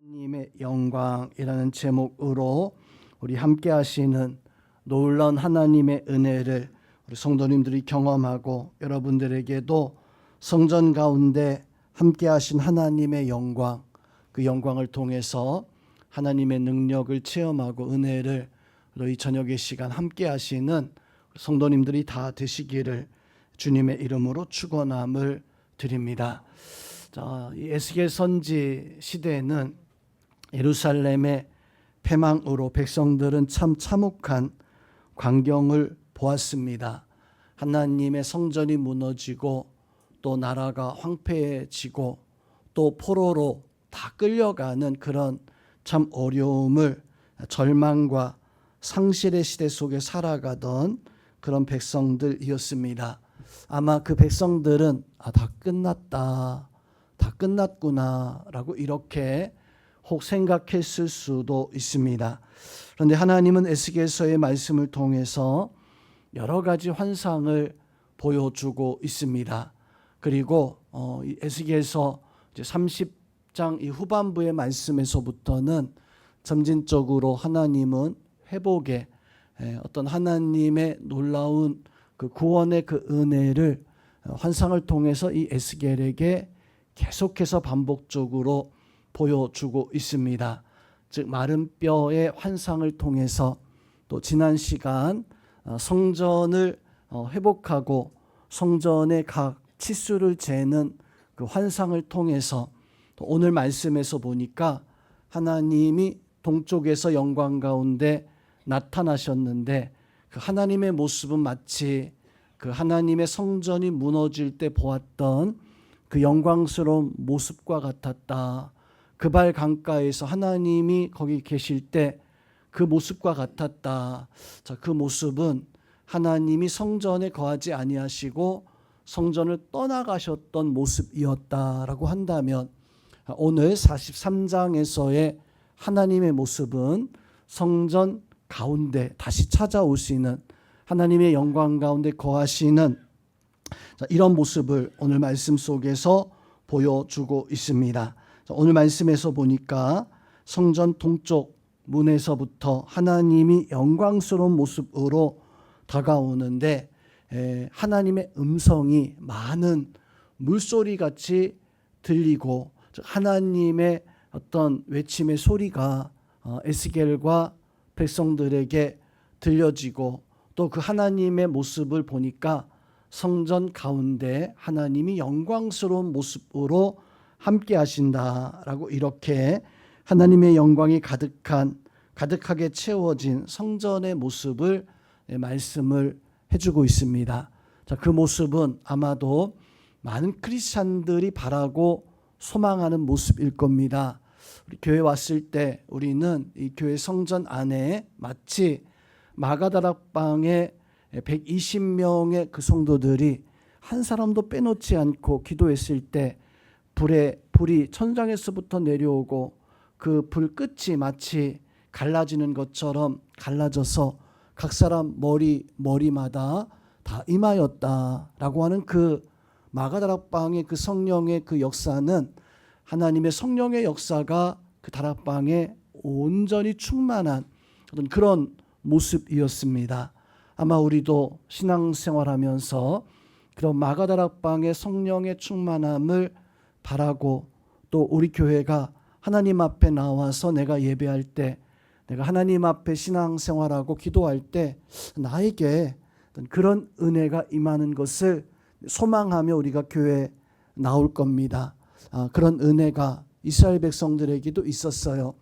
하나님의 영광이라는 제목으로 우리 함께 하시는 놀라운 하나님의 은혜를 우리 성도님들이 경험하고 여러분들에게도 성전 가운데 함께 하신 하나님의 영광, 그 영광을 통해서 하나님의 능력을 체험하고 은혜를 이 저녁의 시간 함께 하시는 성도님들이 다 되시기를 주님의 이름으로 축원함을 드립니다. 자, 이 에스겔 선지 시대에는 예루살렘의 패망으로 백성들은 참 참혹한 광경을 보았습니다. 하나님의 성전이 무너지고 또 나라가 황폐해지고 또 포로로 다 끌려가는 그런 참 어려움을, 절망과 상실의 시대 속에 살아가던 그런 백성들이었습니다. 아마 그 백성들은 다 끝났다, 다 끝났구나 라고 이렇게 혹 생각했을 수도 있습니다. 그런데 하나님은 에스겔서의 말씀을 통해서 여러 가지 환상을 보여주고 있습니다. 그리고 에스겔서 30장 이 후반부의 말씀에서부터는 점진적으로 하나님은 회복의 어떤 하나님의 놀라운 그 구원의 그 은혜를 환상을 통해서 이 에스겔에게 계속해서 반복적으로 보여주고 있습니다. 즉 마른 뼈의 환상을 통해서 또 지난 시간 성전을 회복하고 성전의 각 치수를 재는 그 환상을 통해서 또 오늘 말씀에서 보니까 하나님이 동쪽에서 영광 가운데 나타나셨는데 그 하나님의 모습은 마치 그 하나님의 성전이 무너질 때 보았던 그 영광스러운 모습과 같았다. 그발 강가에서 하나님이 거기 계실 때 그 모습과 같았다. 자, 그 모습은 하나님이 성전에 거하지 아니하시고 성전을 떠나가셨던 모습이었다라고 한다면 오늘 43장에서의 하나님의 모습은 성전 가운데 다시 찾아오시는 하나님의 영광 가운데 거하시는 이런 모습을 오늘 말씀 속에서 보여주고 있습니다. 오늘 말씀에서 보니까 성전 동쪽 문에서부터 하나님이 영광스러운 모습으로 다가오는데 하나님의 음성이 많은 물소리 같이 들리고 하나님의 어떤 외침의 소리가 에스겔과 백성들에게 들려지고 또 그 하나님의 모습을 보니까 성전 가운데 하나님이 영광스러운 모습으로 함께 하신다라고 이렇게 하나님의 영광이 가득하게 채워진 성전의 모습을 말씀을 해주고 있습니다. 자, 그 모습은 아마도 많은 크리스찬들이 바라고 소망하는 모습일 겁니다. 우리 교회 왔을 때 우리는 이 교회 성전 안에 마치 마가다락방에 120명의 그 성도들이 한 사람도 빼놓지 않고 기도했을 때 불이 천장에서부터 내려오고 그 불 끝이 마치 갈라지는 것처럼 갈라져서 각 사람 머리마다 다 임하였다라고 하는 그 마가다락방의 그 성령의 그 역사는 하나님의 성령의 역사가 그 다락방에 온전히 충만한 어떤 그런 모습이었습니다. 아마 우리도 신앙생활하면서 그런 마가다락방의 성령의 충만함을 바라고 또 우리 교회가 하나님 앞에 나와서 내가 예배할 때 내가 하나님 앞에 신앙생활하고 기도할 때 나에게 그런 은혜가 임하는 것을 소망하며 우리가 교회에 나올 겁니다. 그런 은혜가 이스라엘 백성들에게도 있었어요.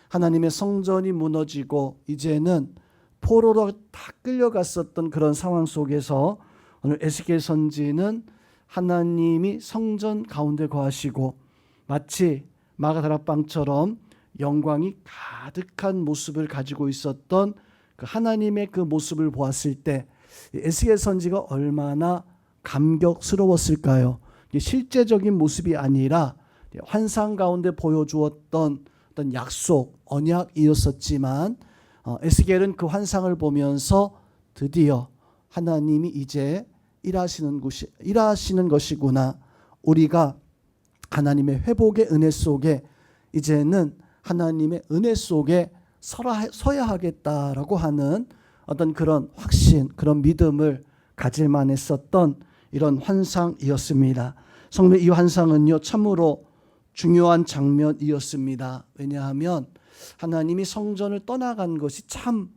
하나님의 성전이 무너지고 이제는 포로로 다 끌려갔었던 그런 상황 속에서 오늘 에스겔 선지는 하나님이 성전 가운데 거하시고 마치 마가다락방처럼 영광이 가득한 모습을 가지고 있었던 그 하나님의 그 모습을 보았을 때 에스겔 선지가 얼마나 감격스러웠을까요? 실제적인 모습이 아니라 환상 가운데 보여주었던 어떤 약속, 언약이었었지만 에스겔은 그 환상을 보면서 드디어 하나님이 이제 일하시는 것이구나. 우리가 하나님의 회복의 은혜 속에 이제는 하나님의 은혜 속에 서야 하겠다라고 하는 어떤 그런 확신, 그런 믿음을 가질 만했었던 이런 환상이었습니다. 성도, 이 환상은요 참으로 중요한 장면이었습니다. 왜냐하면 하나님이 성전을 떠나간 것이 참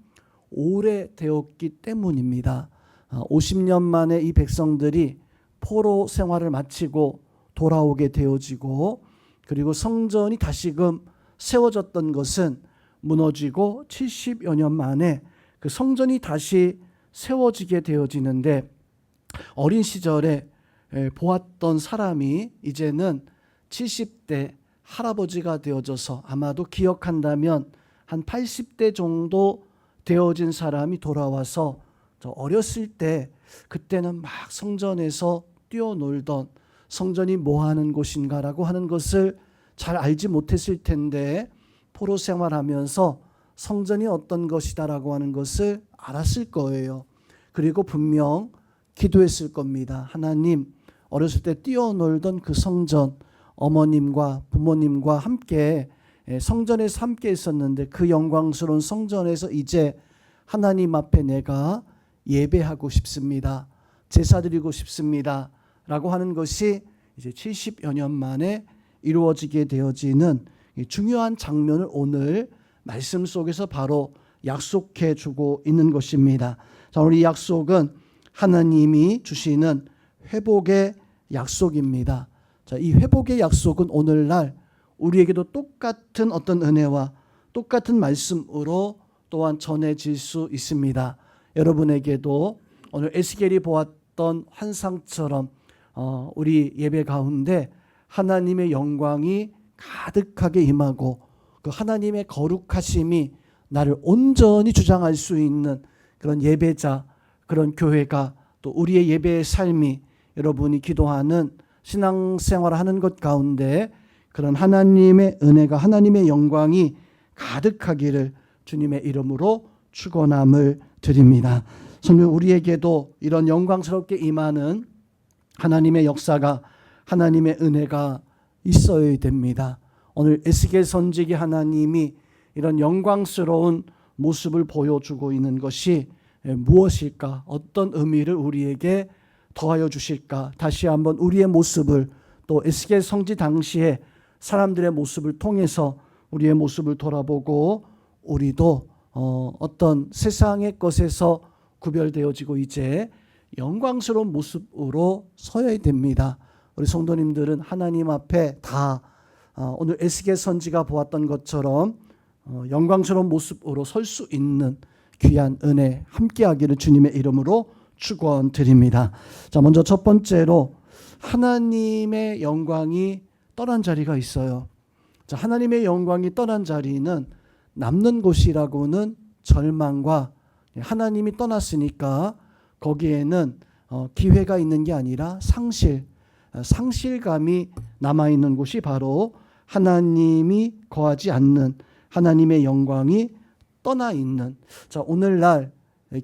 오래되었기 때문입니다. 50년 만에 이 백성들이 포로 생활을 마치고 돌아오게 되어지고, 그리고 성전이 다시금 세워졌던 것은 무너지고 70여 년 만에 그 성전이 다시 세워지게 되어지는데, 어린 시절에 보았던 사람이 이제는 70대 할아버지가 되어져서 아마도 기억한다면 한 80대 정도 되어진 사람이 돌아와서 저 어렸을 때 그때는 막 성전에서 뛰어놀던, 성전이 뭐 하는 곳인가라고 하는 것을 잘 알지 못했을 텐데 포로 생활하면서 성전이 어떤 것이다라고 하는 것을 알았을 거예요. 그리고 분명 기도했을 겁니다. 하나님, 어렸을 때 뛰어놀던 그 성전, 어머님과 부모님과 함께 성전에서 함께 있었는데 그 영광스러운 성전에서 이제 하나님 앞에 내가 예배하고 싶습니다. 제사 드리고 싶습니다. 라고 하는 것이 이제 70여 년 만에 이루어지게 되어지는 중요한 장면을 오늘 말씀 속에서 바로 약속해 주고 있는 것입니다. 자, 오늘 이 약속은 하나님이 주시는 회복의 약속입니다. 자, 이 회복의 약속은 오늘날 우리에게도 똑같은 어떤 은혜와 똑같은 말씀으로 또한 전해질 수 있습니다. 여러분에게도 오늘 에스겔이 보았던 환상처럼 우리 예배 가운데 하나님의 영광이 가득하게 임하고 그 하나님의 거룩하심이 나를 온전히 주장할 수 있는 그런 예배자, 그런 교회가, 또 우리의 예배의 삶이 여러분이 기도하는 신앙생활을 하는 것 가운데 그런 하나님의 은혜가, 하나님의 영광이 가득하기를 주님의 이름으로 축원함을 드립니다. 성도, 우리에게도 이런 영광스럽게 임하는 하나님의 역사가, 하나님의 은혜가 있어야 됩니다. 오늘 에스겔 선지기 하나님이 이런 영광스러운 모습을 보여주고 있는 것이 무엇일까? 어떤 의미를 우리에게 더하여 주실까? 다시 한번 우리의 모습을, 또 에스겔 성지 당시에 사람들의 모습을 통해서 우리의 모습을 돌아보고 우리도 어떤 세상의 것에서 구별되어지고 이제 영광스러운 모습으로 서야 됩니다. 우리 성도님들은 하나님 앞에 다 오늘 에스겔 선지가 보았던 것처럼 영광스러운 모습으로 설 수 있는 귀한 은혜 함께하기를 주님의 이름으로 축원드립니다. 자, 먼저 첫 번째로 하나님의 영광이 떠난 자리가 있어요. 자, 하나님의 영광이 떠난 자리는 남는 곳이라고는 절망과, 하나님이 떠났으니까 거기에는 기회가 있는 게 아니라 상실감이 남아있는 곳이 바로 하나님이 거하지 않는, 하나님의 영광이 떠나 있는. 자, 오늘날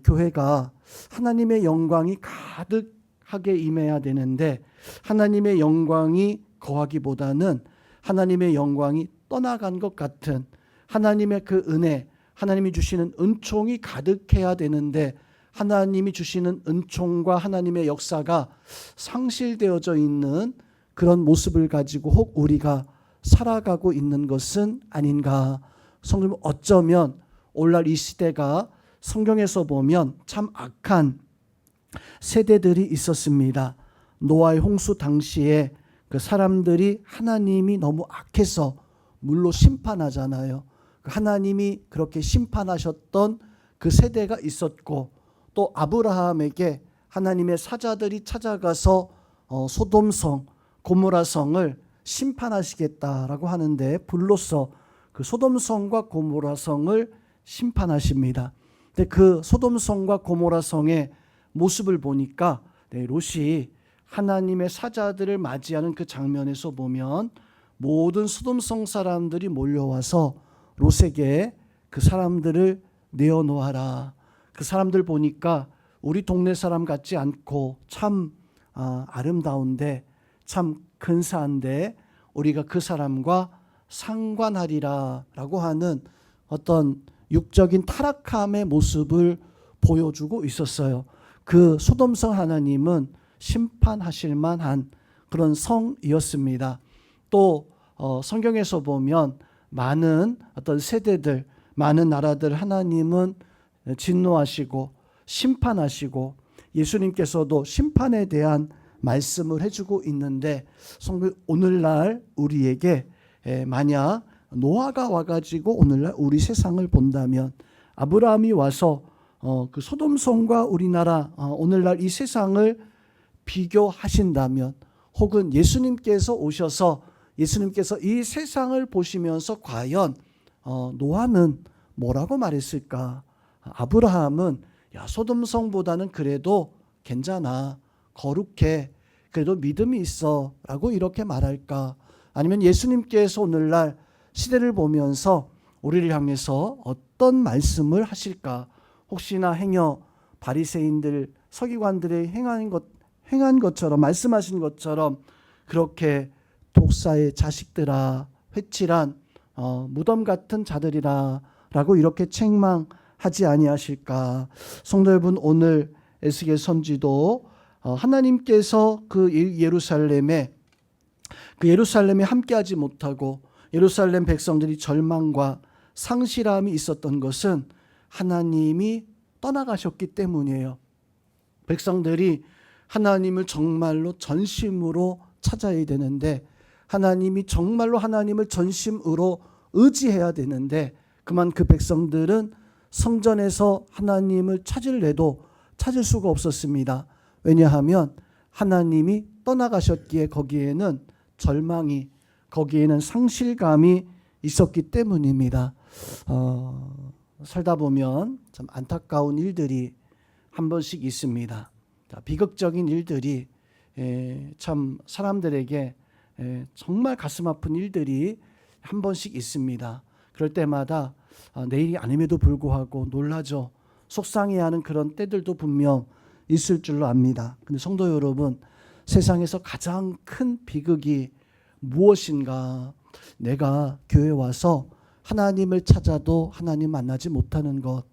교회가 하나님의 영광이 가득하게 임해야 되는데 하나님의 영광이 거하기보다는 하나님의 영광이 떠나간 것 같은, 하나님의 그 은혜, 하나님이 주시는 은총이 가득해야 되는데 하나님이 주시는 은총과 하나님의 역사가 상실되어져 있는 그런 모습을 가지고 혹 우리가 살아가고 있는 것은 아닌가. 성도님, 어쩌면 오늘날 이 시대가 성경에서 보면 참 악한 세대들이 있었습니다. 노아의 홍수 당시에 그 사람들이 하나님이 너무 악해서 물로 심판하잖아요. 하나님이 그렇게 심판하셨던 그 세대가 있었고, 또 아브라함에게 하나님의 사자들이 찾아가서 소돔성, 고모라성을 심판하시겠다라고 하는데 불로써 그 소돔성과 고모라성을 심판하십니다. 근데 그 소돔성과 고모라성의 모습을 보니까 롯이 하나님의 사자들을 맞이하는 그 장면에서 보면 모든 소돔성 사람들이 몰려와서 롯에게 그 사람들을 내어놓아라. 그 사람들 보니까 우리 동네 사람 같지 않고 참 아름다운데, 참 근사한데 우리가 그 사람과 상관하리라라고 하는 어떤 육적인 타락함의 모습을 보여주고 있었어요. 그 소돔성 하나님은 심판하실 만한 그런 성이었습니다. 또 성경에서 보면 많은 어떤 세대들, 많은 나라들 하나님은 진노하시고 심판하시고 예수님께서도 심판에 대한 말씀을 해주고 있는데 오늘날 우리에게 만약 노아가 와가지고 오늘날 우리 세상을 본다면 아브라함이 와서 그 소돔성과 우리나라 오늘날 이 세상을 비교하신다면 혹은 예수님께서 오셔서 예수님께서 이 세상을 보시면서 과연 노아는 뭐라고 말했을까? 아브라함은 야 소돔성보다는 그래도 괜찮아, 거룩해, 그래도 믿음이 있어 라고 이렇게 말할까? 아니면 예수님께서 오늘날 시대를 보면서 우리를 향해서 어떤 말씀을 하실까? 혹시나 행여 바리새인들 서기관들의 행한 것처럼 말씀하신 것처럼 그렇게 독사의 자식들아 회칠한 무덤 같은 자들이라 라고 이렇게 책망하지 아니하실까? 성도 여러분, 오늘 에스겔 선지도 하나님께서 그 예루살렘에 함께하지 못하고 예루살렘 백성들이 절망과 상실함이 있었던 것은 하나님이 떠나가셨기 때문이에요. 백성들이 하나님을 정말로 전심으로 찾아야 되는데 하나님이 정말로 하나님을 전심으로 의지해야 되는데 그만 그 백성들은 성전에서 하나님을 찾을래도 찾을 수가 없었습니다. 왜냐하면 하나님이 떠나가셨기에 거기에는 절망이, 거기에는 상실감이 있었기 때문입니다. 살다 보면 참 안타까운 일들이 한 번씩 있습니다. 비극적인 일들이 참 사람들에게 정말 가슴 아픈 일들이 한 번씩 있습니다. 그럴 때마다 내일이 아님에도 불구하고 놀라죠. 속상해하는 그런 때들도 분명 있을 줄로 압니다. 근데 성도 여러분, 세상에서 가장 큰 비극이 무엇인가? 내가 교회 와서 하나님을 찾아도 하나님 만나지 못하는 것.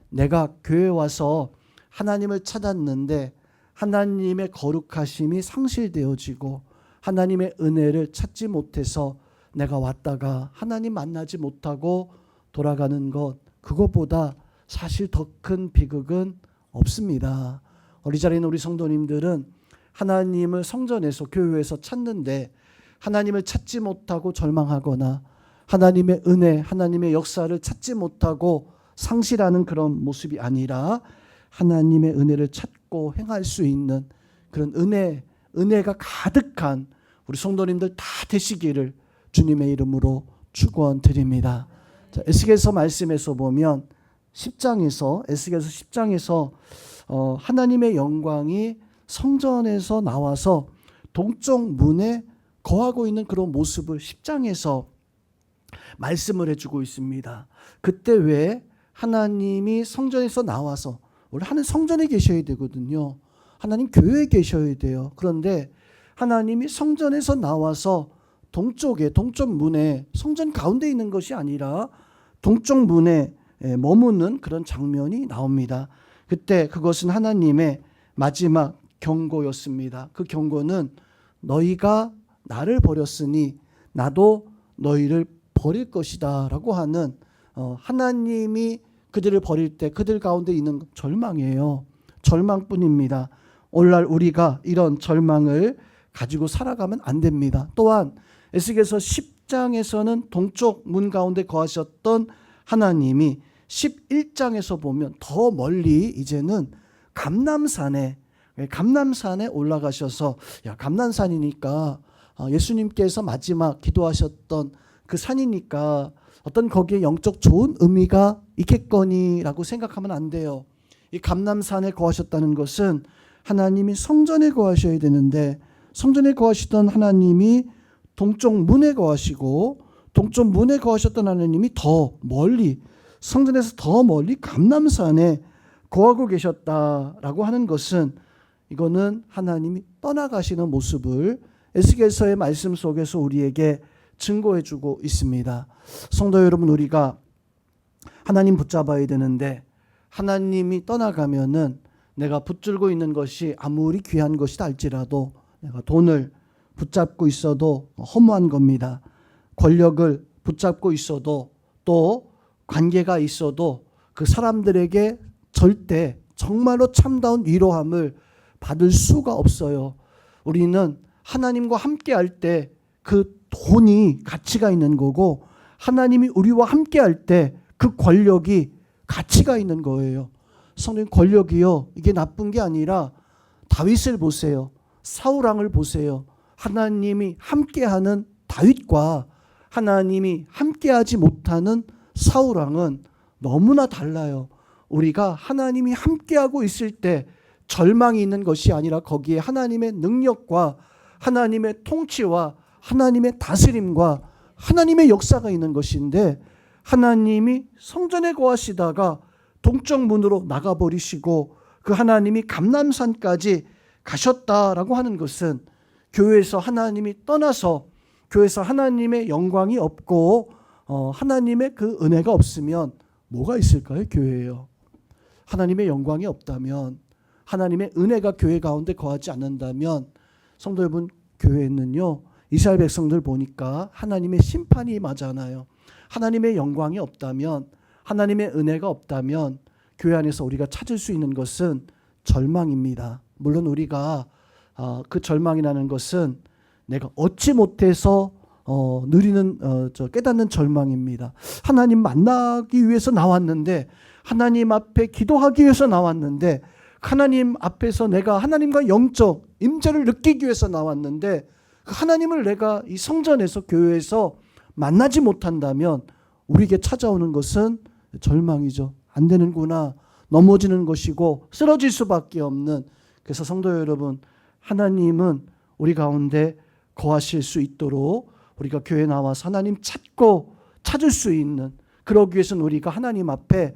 내가 교회 와서 하나님을 찾았는데 하나님의 거룩하심이 상실되어지고 하나님의 은혜를 찾지 못해서 내가 왔다가 하나님 만나지 못하고 돌아가는 것, 그것보다 사실 더 큰 비극은 없습니다. 우리 자리에 있는 우리 성도님들은 하나님을 성전에서 교회에서 찾는데 하나님을 찾지 못하고 절망하거나 하나님의 은혜, 하나님의 역사를 찾지 못하고 상실하는 그런 모습이 아니라 하나님의 은혜를 찾고 행할 수 있는 그런 은혜가 가득한 우리 성도님들 다 되시기를 주님의 이름으로 축원드립니다. 자, 에스겔서 말씀에서 보면 에스겔서 10장에서 하나님의 영광이 성전에서 나와서 동쪽 문에 거하고 있는 그런 모습을 10장에서 말씀을 해주고 있습니다. 그때 왜 하나님이 성전에서 나와서 원래 하나님 성전에 계셔야 되거든요. 하나님 교회에 계셔야 돼요. 그런데 하나님이 성전에서 나와서 동쪽 문에 성전 가운데 있는 것이 아니라 동쪽 문에 머무는 그런 장면이 나옵니다. 그때 그것은 하나님의 마지막 경고였습니다. 그 경고는 너희가 나를 버렸으니 나도 너희를 버릴 것이다 라고 하는 하나님이 그들을 버릴 때 그들 가운데 있는 절망이에요. 절망뿐입니다. 오늘날 우리가 이런 절망을 가지고 살아가면 안 됩니다. 또한 에스겔서 10장에서는 동쪽 문 가운데 거하셨던 하나님이 11장에서 보면 더 멀리 이제는 감람산에 올라가셔서 감람산이니까 예수님께서 마지막 기도하셨던 그 산이니까 어떤 거기에 영적 좋은 의미가 있겠거니라고 생각하면 안 돼요. 이 감람산에 거하셨다는 것은 하나님이 성전에 거하셔야 되는데 성전에 거하시던 하나님이 동쪽 문에 거하시고 동쪽 문에 거하셨던 하나님이 더 멀리 성전에서 더 멀리 감람산에 거하고 계셨다라고 하는 것은 이거는 하나님이 떠나가시는 모습을 에스겔서의 말씀 속에서 우리에게 증거해주고 있습니다. 성도 여러분, 우리가 하나님 붙잡아야 되는데 하나님이 떠나가면은 내가 붙들고 있는 것이 아무리 귀한 것이다 할지라도 내가 돈을 붙잡고 있어도 허무한 겁니다. 권력을 붙잡고 있어도 또 관계가 있어도 그 사람들에게 절대 정말로 참다운 위로함을 받을 수가 없어요. 우리는 하나님과 함께 할 때 그 돈이 가치가 있는 거고 하나님이 우리와 함께 할 때 그 권력이 가치가 있는 거예요. 성도님, 권력이요, 이게 나쁜 게 아니라 다윗을 보세요. 사울 왕을 보세요. 하나님이 함께하는 다윗과 하나님이 함께하지 못하는 사울 왕은 너무나 달라요. 우리가 하나님이 함께하고 있을 때 절망이 있는 것이 아니라 거기에 하나님의 능력과 하나님의 통치와 하나님의 다스림과 하나님의 역사가 있는 것인데, 하나님이 성전에 거하시다가 동쪽 문으로 나가버리시고 그 하나님이 감람산까지 가셨다라고 하는 것은 교회에서 하나님이 떠나서 교회에서 하나님의 영광이 없고 하나님의 그 은혜가 없으면 뭐가 있을까요? 교회예요. 하나님의 영광이 없다면, 하나님의 은혜가 교회 가운데 거하지 않는다면, 성도 여러분, 교회는요, 이스라엘 백성들 보니까 하나님의 심판이 임하잖아요. 하나님의 영광이 없다면, 하나님의 은혜가 없다면 교회 안에서 우리가 찾을 수 있는 것은 절망입니다. 물론 우리가 그 절망이라는 것은 내가 얻지 못해서 누리는 깨닫는 절망입니다. 하나님 만나기 위해서 나왔는데, 하나님 앞에 기도하기 위해서 나왔는데, 하나님 앞에서 내가 하나님과 영적 임재를 느끼기 위해서 나왔는데 그 하나님을 내가 이 성전에서 교회에서 만나지 못한다면 우리에게 찾아오는 것은 절망이죠. 안 되는구나, 넘어지는 것이고 쓰러질 수밖에 없는. 그래서 성도 여러분, 하나님은 우리 가운데 거하실 수 있도록 우리가 교회에 나와서 하나님 찾을 수 있는, 그러기 위해서는 우리가 하나님 앞에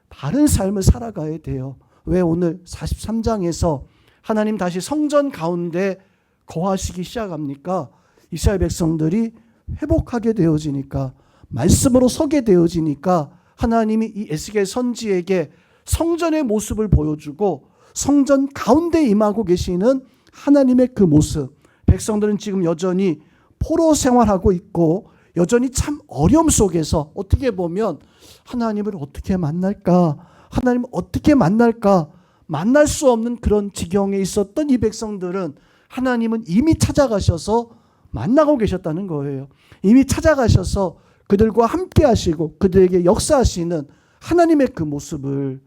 바른 삶을 살아가야 돼요. 왜 오늘 43장에서 하나님 다시 성전 가운데 거하시기 시작합니까? 이스라엘 백성들이 회복하게 되어지니까, 말씀으로 서게 되어지니까 하나님이 이 에스겔 선지에게 성전의 모습을 보여주고 성전 가운데 임하고 계시는 하나님의 그 모습. 백성들은 지금 여전히 포로 생활하고 있고 여전히 참 어려움 속에서 어떻게 보면 하나님을 어떻게 만날까, 하나님을 어떻게 만날까, 만날 수 없는 그런 지경에 있었던 이 백성들은 하나님은 이미 찾아가셔서 만나고 계셨다는 거예요. 이미 찾아가셔서 그들과 함께 하시고 그들에게 역사하시는 하나님의 그 모습을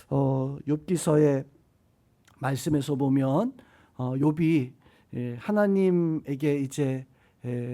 욥기서의 말씀에서 보면 욥이 하나님에게 이제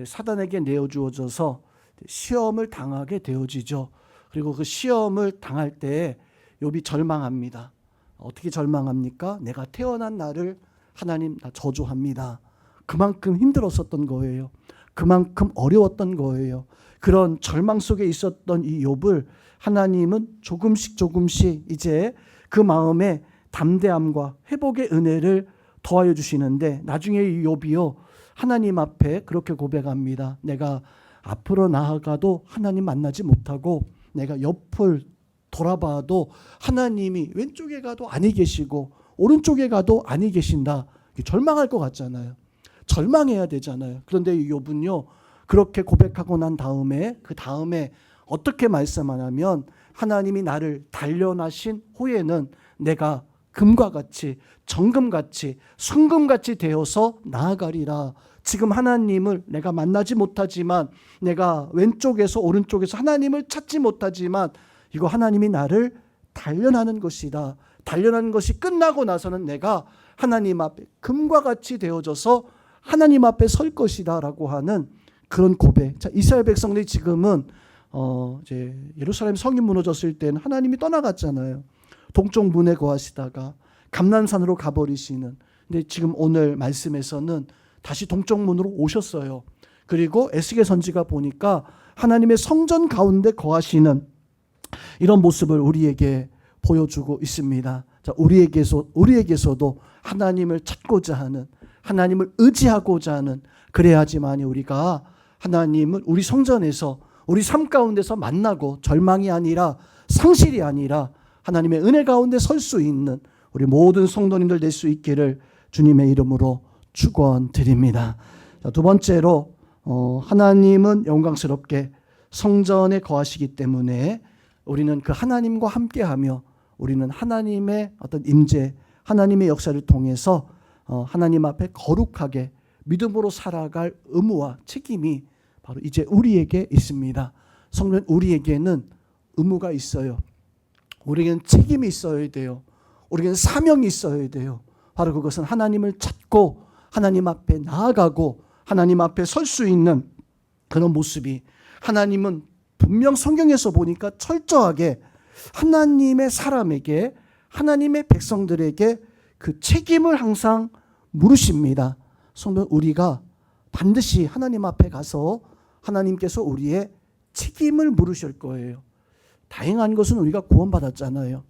사단에게 내어주어져서 시험을 당하게 되어지죠. 그리고 그 시험을 당할 때 욥이 절망합니다. 어떻게 절망합니까? 내가 태어난 날을 하나님 나 저주합니다. 그만큼 힘들었었던 거예요. 그만큼 어려웠던 거예요. 그런 절망 속에 있었던 이 욥을 하나님은 조금씩 이제 그 마음에 담대함과 회복의 은혜를 더하여 주시는데, 나중에 이 욥이요, 하나님 앞에 그렇게 고백합니다. 내가 앞으로 나아가도 하나님 만나지 못하고 내가 옆을 돌아봐도 하나님이 왼쪽에 가도 아니 계시고 오른쪽에 가도 아니 계신다. 절망할 것 같잖아요. 절망해야 되잖아요. 그런데 이 욥은요, 그렇게 고백하고 난 다음에 그 다음에 어떻게 말씀하냐면, 하나님이 나를 단련하신 후에는 내가 금과 같이 정금같이 순금같이 되어서 나아가리라. 지금 하나님을 내가 만나지 못하지만, 내가 왼쪽에서 오른쪽에서 하나님을 찾지 못하지만, 이거 하나님이 나를 단련하는 것이다. 단련하는 것이 끝나고 나서는 내가 하나님 앞에 금과 같이 되어져서 하나님 앞에 설 것이다 라고 하는 그런 고백. 자, 이스라엘 백성들이 지금은 이제 예루살렘 성이 무너졌을 때는 하나님이 떠나갔잖아요. 동쪽 문에 거하시다가 감람산으로 가버리시는. 근데 지금 오늘 말씀에서는 다시 동쪽 문으로 오셨어요. 그리고 에스겔 선지가 보니까 하나님의 성전 가운데 거하시는 이런 모습을 우리에게 보여주고 있습니다. 자, 우리에게서도 하나님을 찾고자 하는, 하나님을 의지하고자 하는, 그래야지만 우리가 하나님을 우리 성전에서 우리 삶 가운데서 만나고 절망이 아니라 상실이 아니라 하나님의 은혜 가운데 설 수 있는 우리 모든 성도님들 될 수 있기를 주님의 이름으로 축원드립니다. 두 번째로 하나님은 영광스럽게 성전에 거하시기 때문에 우리는 그 하나님과 함께하며 우리는 하나님의 어떤 임재, 하나님의 역사를 통해서 하나님 앞에 거룩하게 믿음으로 살아갈 의무와 책임이 바로 이제 우리에게 있습니다. 성도는 우리에게는 의무가 있어요. 우리에게는 책임이 있어야 돼요. 우리에게는 사명이 있어야 돼요. 바로 그것은 하나님을 찾고 하나님 앞에 나아가고 하나님 앞에 설 수 있는 그런 모습이, 하나님은 분명 성경에서 보니까 철저하게 하나님의 사람에게, 하나님의 백성들에게 그 책임을 항상 물으십니다. 성도, 우리가 반드시 하나님 앞에 가서 하나님께서 우리의 책임을 물으실 거예요. 다행한 것은 우리가 구원받았잖아요.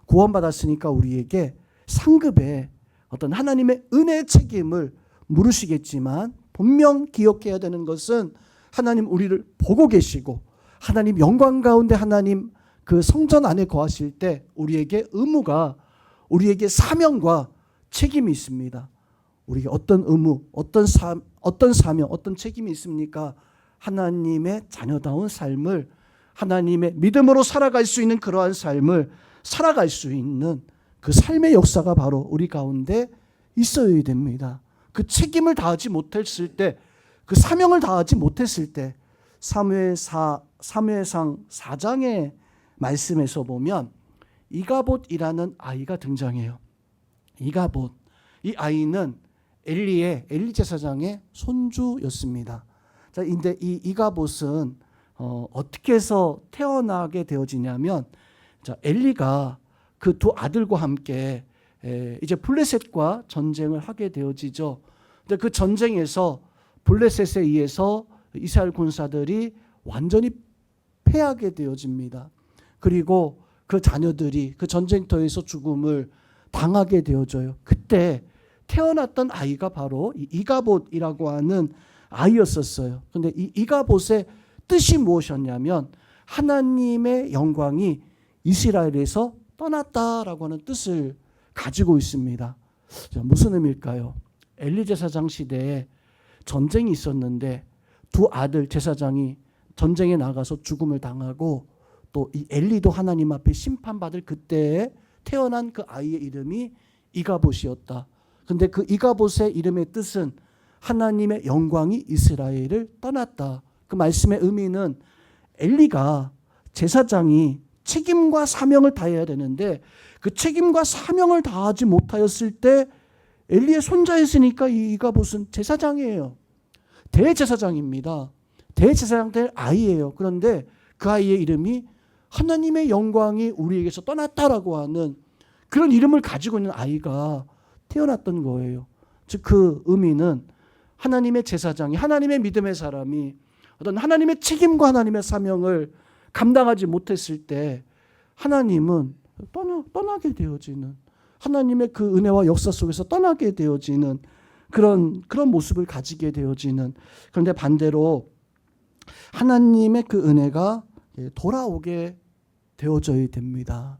구원받았으니까 우리에게 상급의 어떤 하나님의 은혜의 책임을 물으시겠지만, 분명 기억해야 되는 것은 하나님 우리를 보고 계시고 하나님 영광 가운데 하나님 그 성전 안에 거하실 때 우리에게 의무가, 우리에게 사명과 책임이 있습니다. 우리에게 어떤 의무, 어떤 사명, 어떤 책임이 있습니까? 하나님의 자녀다운 삶을, 하나님의 믿음으로 살아갈 수 있는 그러한 삶을 살아갈 수 있는 그 삶의 역사가 바로 우리 가운데 있어야 됩니다. 그 책임을 다하지 못했을 때, 그 사명을 다하지 못했을 때, 사무엘상 4장의 말씀에서 보면 이가봇이라는 아이가 등장해요. 이가봇, 이 아이는 엘리 제사장의 손주였습니다. 자, 근데 이 이가봇은 어떻게 해서 태어나게 되어지냐면, 자, 엘리가 그 두 아들과 함께 이제 블레셋과 전쟁을 하게 되어지죠. 근데 그 전쟁에서 블레셋에 의해서 이스라엘 군사들이 완전히 패하게 되어집니다. 그리고 그 자녀들이 그 전쟁터에서 죽음을 당하게 되어져요. 그때 태어났던 아이가 바로 이가봇이라고 하는 아이였었어요. 근데 이 이가봇의 뜻이 무엇이었냐면 하나님의 영광이 이스라엘에서 떠났다라고 하는 뜻을 가지고 있습니다. 무슨 의미일까요? 엘리 제사장 시대에 전쟁이 있었는데 두 아들 제사장이 전쟁에 나가서 죽음을 당하고, 또 이 엘리도 하나님 앞에 심판받을 그때에 태어난 그 아이의 이름이 이가봇이었다. 근데 그 이가봇의 이름의 뜻은 하나님의 영광이 이스라엘을 떠났다. 그 말씀의 의미는 엘리가, 제사장이 책임과 사명을 다해야 되는데 그 책임과 사명을 다하지 못하였을 때 엘리의 손자였으니까 이 이가봇은 제사장이에요. 대제사장입니다. 대제사장 될 아이예요. 그런데 그 아이의 이름이 하나님의 영광이 우리에게서 떠났다라고 하는 그런 이름을 가지고 있는 아이가 태어났던 거예요. 즉 그 의미는 하나님의 제사장이, 하나님의 믿음의 사람이 어떤 하나님의 책임과 하나님의 사명을 감당하지 못했을 때 하나님은 떠나게 되어지는, 하나님의 그 은혜와 역사 속에서 떠나게 되어지는 그런 모습을 가지게 되어지는, 그런데 반대로 하나님의 그 은혜가 돌아오게 되어져야 됩니다.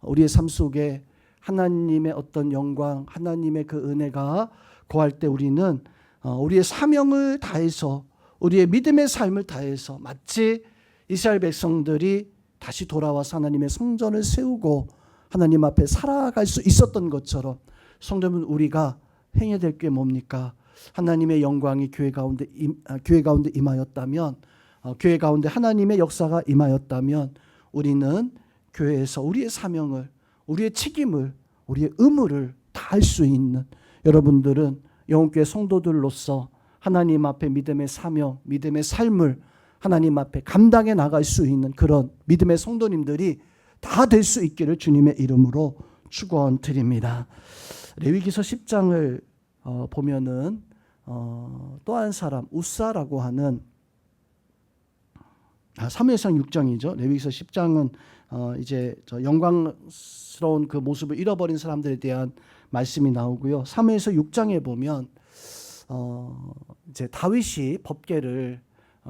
우리의 삶 속에 하나님의 어떤 영광, 하나님의 그 은혜가 거할 때 우리는 우리의 사명을 다해서, 우리의 믿음의 삶을 다해서 마치 이스라엘 백성들이 다시 돌아와서 하나님의 성전을 세우고 하나님 앞에 살아갈 수 있었던 것처럼, 성도는 우리가 행해야 될 게 뭡니까? 하나님의 영광이 교회 가운데 임하였다면, 교회 가운데 하나님의 역사가 임하였다면 우리는 교회에서 우리의 사명을, 우리의 책임을, 우리의 의무를 다할 수 있는, 여러분들은 영혼교회 성도들로서 하나님 앞에 믿음의 사명, 믿음의 삶을 하나님 앞에 감당해 나갈 수 있는 그런 믿음의 성도님들이 다 될 수 있기를 주님의 이름으로 축원드립니다. 레위기서 10장을 보면은 또 한 사람, 우사라고 하는, 사무엘상 6장이죠. 레위기서 10장은 이제 저 영광스러운 그 모습을 잃어버린 사람들에 대한 말씀이 나오고요. 사무엘서 6장에 보면 이제 다윗이 법궤를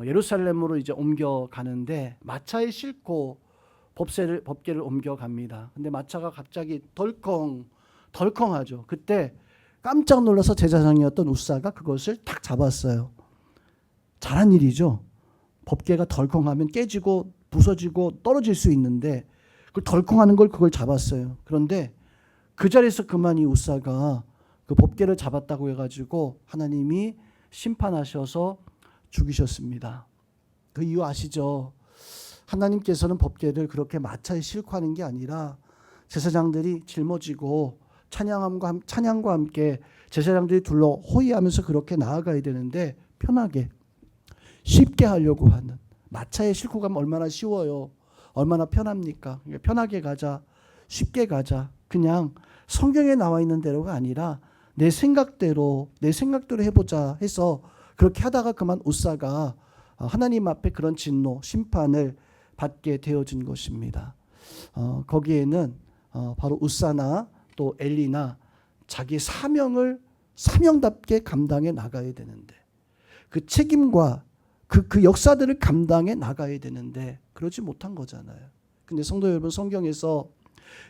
예루살렘으로 이제 옮겨가는데 마차에 싣고 법궤를 옮겨갑니다. 근데 마차가 갑자기 덜컹하죠. 그때 깜짝 놀라서 제사장이었던 우사가 그것을 탁 잡았어요. 잘한 일이죠. 법궤가 덜컹하면 깨지고 부서지고 떨어질 수 있는데 그 덜컹하는 걸 그걸 잡았어요. 그런데 그 자리에서 그만 이 우사가 그 법궤를 잡았다고 해가지고 하나님이 심판하셔서 죽이셨습니다. 그 이유 아시죠? 하나님께서는 법궤를 그렇게 마차에 싣고 하는 게 아니라 제사장들이 짊어지고 찬양과 함께 제사장들이 둘러 호위하면서 그렇게 나아가야 되는데 편하게 쉽게 하려고 하는, 마차에 싣고 가면 얼마나 쉬워요. 얼마나 편합니까? 편하게 가자, 쉽게 가자, 그냥 성경에 나와 있는 대로가 아니라 내 생각대로 해보자 해서 그렇게 하다가 그만 우사가 하나님 앞에 그런 진노, 심판을 받게 되어진 것입니다. 거기에는 바로 우사나 또 엘리나 자기 사명답게 감당해 나가야 되는데 그 책임과 그 역사들을 감당해 나가야 되는데 그러지 못한 거잖아요. 근데 성도 여러분, 성경에서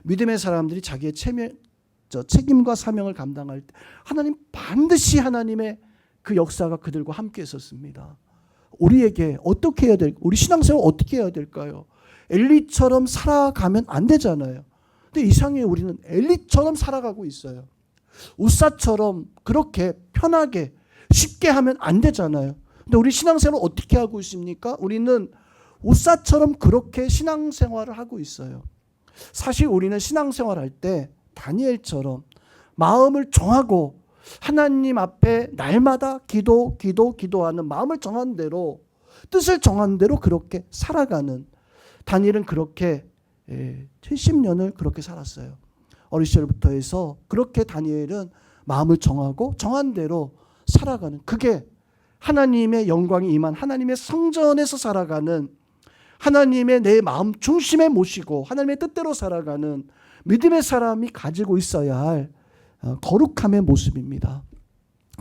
믿음의 사람들이 자기의 책임과 사명을 감당할 때 하나님 반드시 하나님의 그 역사가 그들과 함께 있었습니다. 우리에게 어떻게 해야 우리 신앙생활 어떻게 해야 될까요? 엘리처럼 살아가면 안 되잖아요. 근데 이상해요. 우리는 엘리처럼 살아가고 있어요. 우사처럼 그렇게 편하게 쉽게 하면 안 되잖아요. 근데 우리 신앙생활을 어떻게 하고 있습니까? 우리는 우사처럼 그렇게 신앙생활을 하고 있어요. 사실 우리는 신앙생활할 때 다니엘처럼 마음을 정하고 하나님 앞에 날마다 기도하는 마음을 정한 대로, 뜻을 정한 대로 그렇게 살아가는, 다니엘은 그렇게 70년을 그렇게 살았어요. 어린 시절부터 해서 그렇게 다니엘은 마음을 정하고 정한 대로 살아가는, 그게 하나님의 영광이 임한 하나님의 성전에서 살아가는, 하나님의 내 마음 중심에 모시고 하나님의 뜻대로 살아가는 믿음의 사람이 가지고 있어야 할 거룩함의 모습입니다.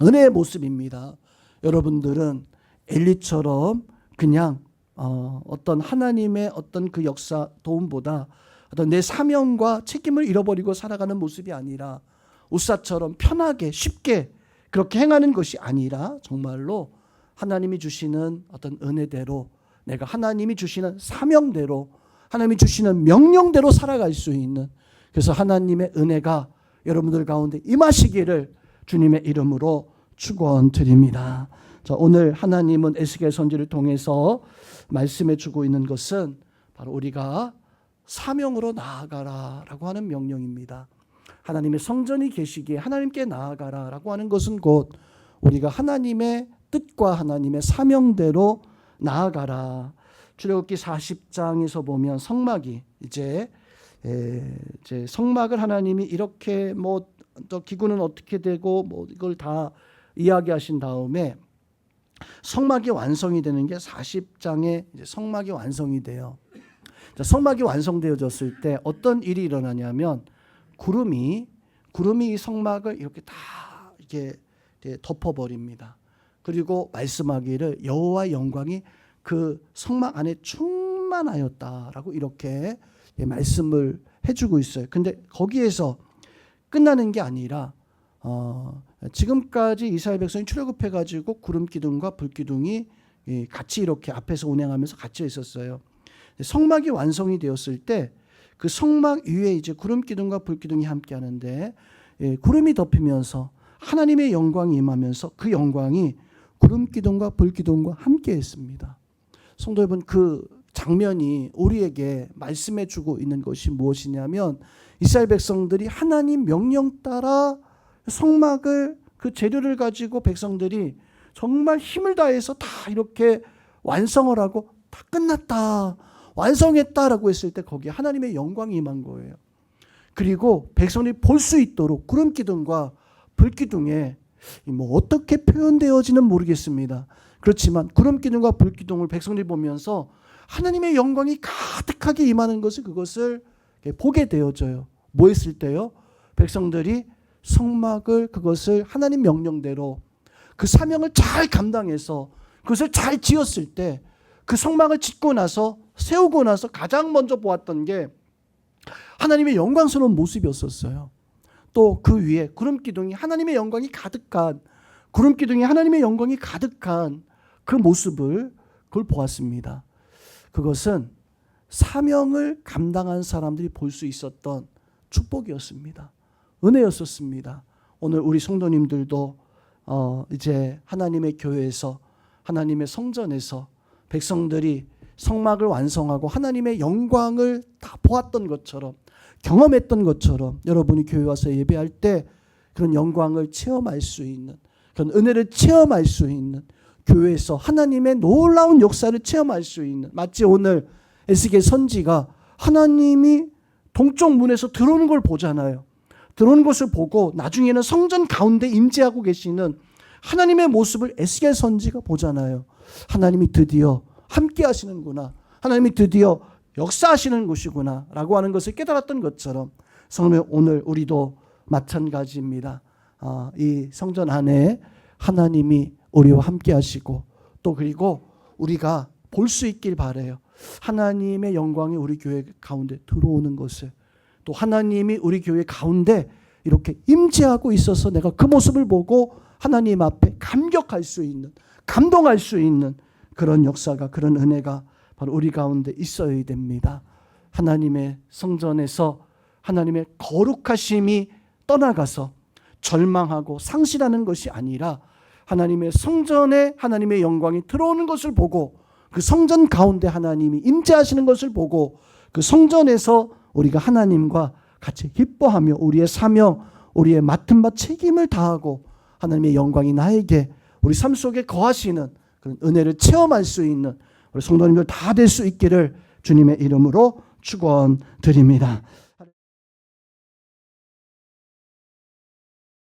은혜의 모습입니다. 여러분들은 엘리처럼 그냥 어떤 하나님의 어떤 그 역사 도움보다 어떤 내 사명과 책임을 잃어버리고 살아가는 모습이 아니라 우사처럼 편하게 쉽게 그렇게 행하는 것이 아니라 정말로 하나님이 주시는 어떤 은혜대로, 내가 하나님이 주시는 사명대로, 하나님이 주시는 명령대로 살아갈 수 있는, 그래서 하나님의 은혜가 여러분들 가운데 임하시기를 주님의 이름으로 축원드립니다. 자, 오늘 하나님은 에스겔 선지를 통해서 말씀해 주고 있는 것은 바로 우리가 사명으로 나아가라라고 하는 명령입니다. 하나님의 성전이 계시기에 하나님께 나아가라라고 하는 것은 곧 우리가 하나님의 뜻과 하나님의 사명대로 나아가라. 출애굽기 40장에서 보면 성막이 이제 성막을 하나님이 이렇게 또 기구는 어떻게 되고 이걸 다 이야기하신 다음에 성막이 완성이 되는 게 40장에 이제 성막이 완성이 돼요. 성막이 완성되어졌을 때 어떤 일이 일어나냐면 구름이 이 성막을 이렇게 다 이렇게 덮어버립니다. 그리고 말씀하기를 여호와의 영광이 그 성막 안에 충만하였다라고 이렇게 말씀을 해주고 있어요. 근데 거기에서 끝나는 게 아니라 지금까지 이스라엘 백성이 출애굽해가지고 구름 기둥과 불 기둥이 같이 이렇게 앞에서 운행하면서 같이 있었어요. 성막이 완성이 되었을 때 그 성막 위에 이제 구름 기둥과 불 기둥이 함께 하는데 구름이 덮이면서 하나님의 영광이 임하면서 그 영광이 구름 기둥과 불 기둥과 함께 했습니다. 성도 여러분, 그 장면이 우리에게 말씀해 주고 있는 것이 무엇이냐면 이스라엘 백성들이 하나님 명령 따라 성막을, 그 재료를 가지고 백성들이 정말 힘을 다해서 다 이렇게 완성을 하고 다 끝났다, 완성했다라고 했을 때 거기에 하나님의 영광이 임한 거예요. 그리고 백성들이 볼 수 있도록 구름 기둥과 불 기둥에 어떻게 표현되어지는 모르겠습니다. 그렇지만 구름 기둥과 불 기둥을 백성들이 보면서 하나님의 영광이 가득하게 임하는 것을, 그것을 보게 되어져요. 뭐 했을 때요? 백성들이 성막을, 그것을 하나님 명령대로 그 사명을 잘 감당해서 그것을 잘 지었을 때 그 성막을 짓고 나서 세우고 나서 가장 먼저 보았던 게 하나님의 영광스러운 모습이었었어요. 또 그 위에 구름 기둥이 하나님의 영광이 가득한 구름 기둥이 하나님의 영광이 가득한 그 모습을 그걸 보았습니다. 그것은 사명을 감당한 사람들이 볼 수 있었던 축복이었습니다. 은혜였었습니다. 오늘 우리 성도님들도 이제 하나님의 교회에서 하나님의 성전에서 백성들이 성막을 완성하고 하나님의 영광을 다 보았던 것처럼 경험했던 것처럼 여러분이 교회 와서 예배할 때 그런 영광을 체험할 수 있는 그런 은혜를 체험할 수 있는 교회에서 하나님의 놀라운 역사를 체험할 수 있는 마치 오늘 에스겔 선지가 하나님이 동쪽 문에서 들어오는 걸 보잖아요. 들어오는 것을 보고 나중에는 성전 가운데 임재하고 계시는 하나님의 모습을 에스겔 선지가 보잖아요. 하나님이 드디어 함께 하시는구나. 하나님이 드디어 역사하시는 곳이구나 라고 하는 것을 깨달았던 것처럼 성도님 오늘 우리도 마찬가지입니다. 이 성전 안에 하나님이 우리와 함께 하시고 또 그리고 우리가 볼 수 있길 바라요. 하나님의 영광이 우리 교회 가운데 들어오는 것을 또 하나님이 우리 교회 가운데 이렇게 임재하고 있어서 내가 그 모습을 보고 하나님 앞에 감격할 수 있는 감동할 수 있는 그런 역사가 그런 은혜가 바로 우리 가운데 있어야 됩니다. 하나님의 성전에서 하나님의 거룩하심이 떠나가서 절망하고 상실하는 것이 아니라 하나님의 성전에 하나님의 영광이 들어오는 것을 보고 그 성전 가운데 하나님이 임재하시는 것을 보고 그 성전에서 우리가 하나님과 같이 기뻐하며 우리의 사명, 우리의 맡은 바 책임을 다하고 하나님의 영광이 나에게 우리 삶 속에 거하시는 그런 은혜를 체험할 수 있는 우리 성도님들 다 될 수 있기를 주님의 이름으로 축원드립니다.